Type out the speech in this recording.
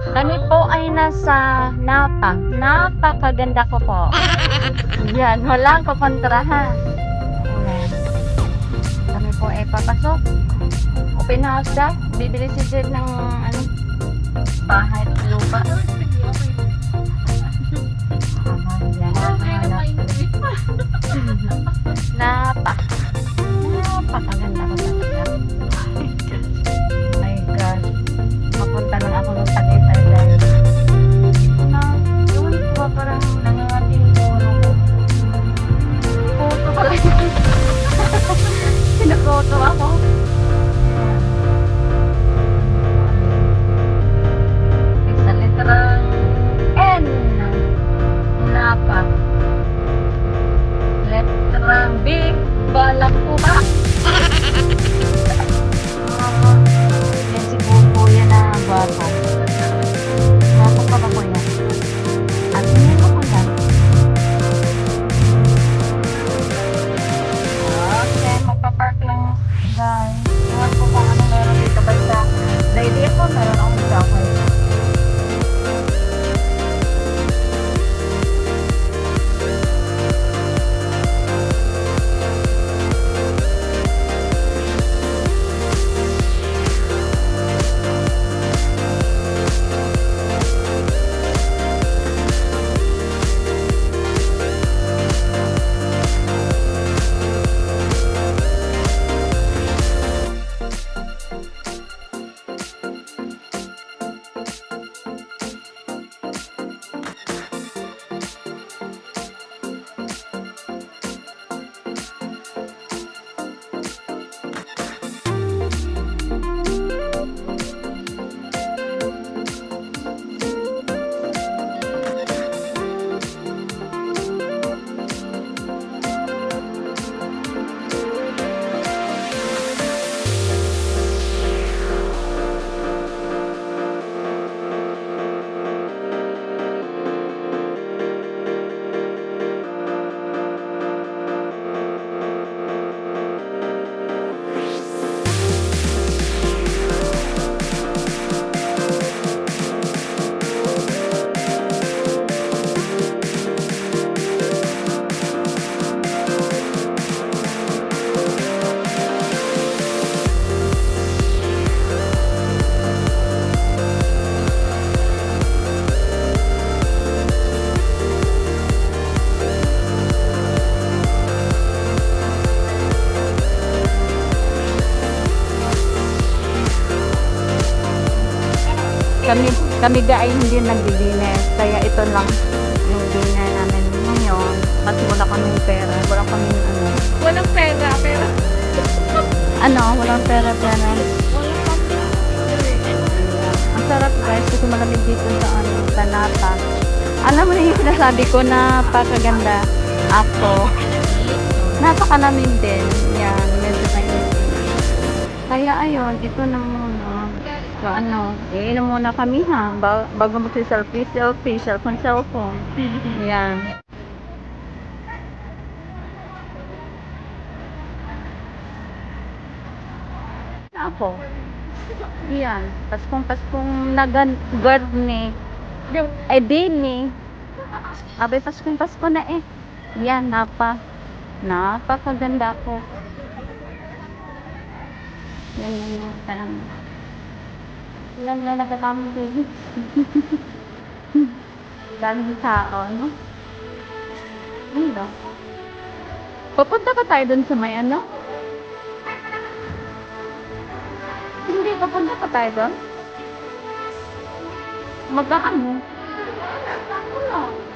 Kami po ay nasa Napa. Napakaganda ko po. Yan, walang kokontrahan. Ayan. Kami po ay papasok. Open house daw. Bibili si Jed ng ano, bahay at lupa. Yan. Napa. Napakaganda ko talaga. My God. Mapunta lang ako ng Tagaytay dahil na, yun po parang nangangating puno ko. Photo pala yun. Pinakoto ako. Sa letrang N. Napa. Letrang B. Balak po ba? Yan si Bubo yan na bata. Napa pa ba po yan? At hindi ko po yan. Okay, magpa-park lang guys. Iwan ko kung ano meron dito. Basta, the idea ko meron akong sakay. Kami ga ay hindi nagdi-dinner. Kaya ito lang yung dinner namin ngayon. Kasi wala kaming pera. Wala kaming ano. Walang pera, pero Ano? Walang pera. walang Ang sarap guys kasi malamig dito sa ano, sa Napa. Alam mo na yung sinasabi ko na napakaganda ako. Napakalamig din. Yan, medyo mainit. Kaya ayun, ito na muna. So ano, iinom muna kami ha. Bago mag-selfie, cellphone. Yan. Ako. Yan. Paskong nag-gardening. Ay, dini. Abay, Pasko na eh. Yan, napakaganda ko. Yan. Parang, ilan na nagkakamang din. Daming tao, no? Ano? Papunta ka tayo dun sa may ano? Hindi, papunta ka tayo dun? Magkano? Wala.